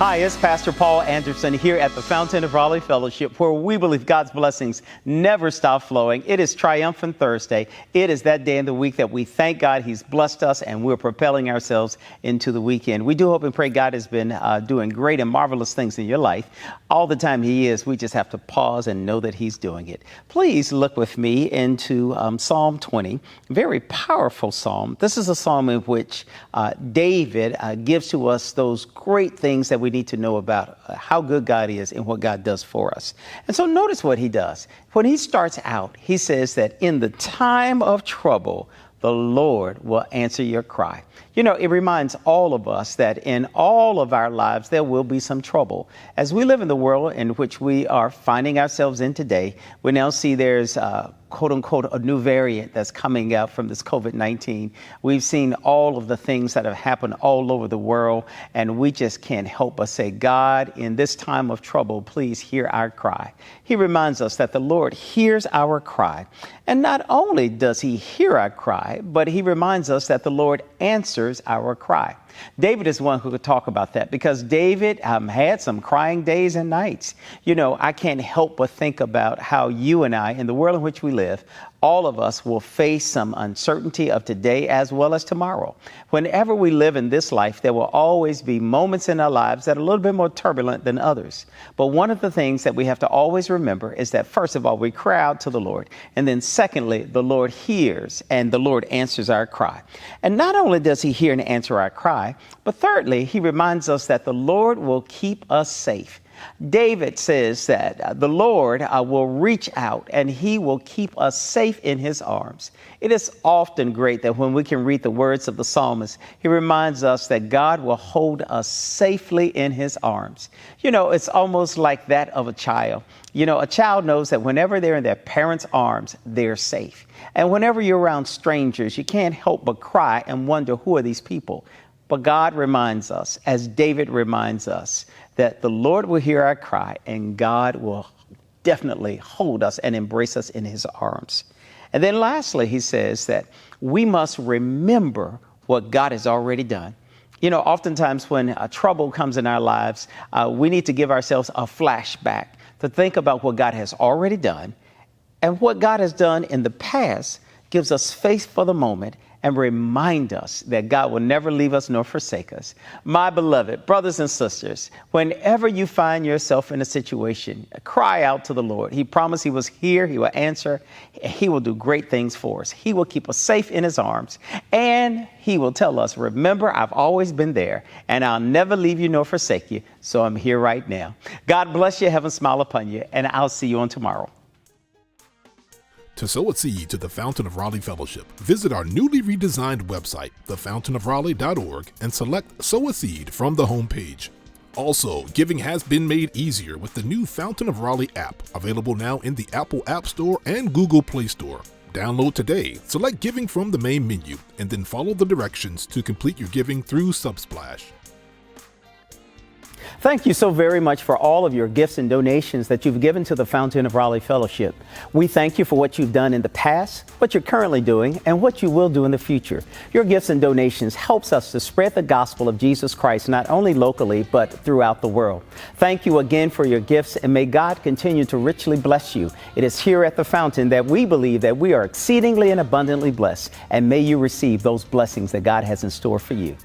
Hi, it's Pastor Paul Anderson here at the Fountain of Raleigh Fellowship, where we believe God's blessings never stop flowing. It is Triumphant Thursday. It is that day in the week that we thank God He's blessed us and we're propelling ourselves into the weekend. We do hope and pray God has been doing great and marvelous things in your life. All the time He is. We just have to pause and know that He's doing it. Please look with me into Psalm 20, very powerful psalm. This is a psalm in which David gives to us those great things that we need to know about how good God is and what God does for us. And so notice what he does. When he starts out, he says that in the time of trouble, the Lord will answer your cry. You know, it reminds all of us that in all of our lives, there will be some trouble. As we live in the world in which we are finding ourselves in today, we now see there's quote unquote, a new variant that's coming out from this COVID-19. We've seen all of the things that have happened all over the world, and we just can't help but say, God, in this time of trouble, please hear our cry. He reminds us that the Lord hears our cry. And not only does he hear our cry, but he reminds us that the Lord answers our cry. David is one who could talk about that because David had some crying days and nights. You know, I can't help but think about how you and I, in the world in which we live, all of us will face some uncertainty of today as well as tomorrow. Whenever we live in this life, there will always be moments in our lives that are a little bit more turbulent than others. But one of the things that we have to always remember is that, first of all, we cry out to the Lord. And then secondly, the Lord hears and the Lord answers our cry. And not only does he hear and answer our cry, but thirdly, he reminds us that the Lord will keep us safe. David says that the Lord will reach out and he will keep us safe in his arms. It is often great that when we can read the words of the psalmist, he reminds us that God will hold us safely in his arms. You know, it's almost like that of a child. You know, a child knows that whenever they're in their parents' arms, they're safe. And whenever you're around strangers, you can't help but cry and wonder, who are these people? But God reminds us, as David reminds us, that the Lord will hear our cry and God will definitely hold us and embrace us in his arms. And then lastly, he says that we must remember what God has already done. You know, oftentimes when trouble comes in our lives, we need to give ourselves a flashback to think about what God has already done. And what God has done in the past gives us faith for the moment and remind us that God will never leave us nor forsake us. My beloved brothers and sisters, whenever you find yourself in a situation, cry out to the Lord. He promised he was here. He will answer. He will do great things for us. He will keep us safe in his arms. And he will tell us, remember, I've always been there and I'll never leave you nor forsake you. So I'm here right now. God bless you. Heaven smile upon you. And I'll see you on tomorrow. To sow a seed to the Fountain of Raleigh Fellowship, visit our newly redesigned website, thefountainofraleigh.org, and select Sow a Seed from the homepage. Also, giving has been made easier with the new Fountain of Raleigh app, available now in the Apple App Store and Google Play Store. Download today, select Giving from the main menu, and then follow the directions to complete your giving through Subsplash. Thank you so very much for all of your gifts and donations that you've given to the Fountain of Raleigh Fellowship. We thank you for what you've done in the past, what you're currently doing, and what you will do in the future. Your gifts and donations helps us to spread the gospel of Jesus Christ, not only locally, but throughout the world. Thank you again for your gifts, and may God continue to richly bless you. It is here at the Fountain that we believe that we are exceedingly and abundantly blessed, and may you receive those blessings that God has in store for you.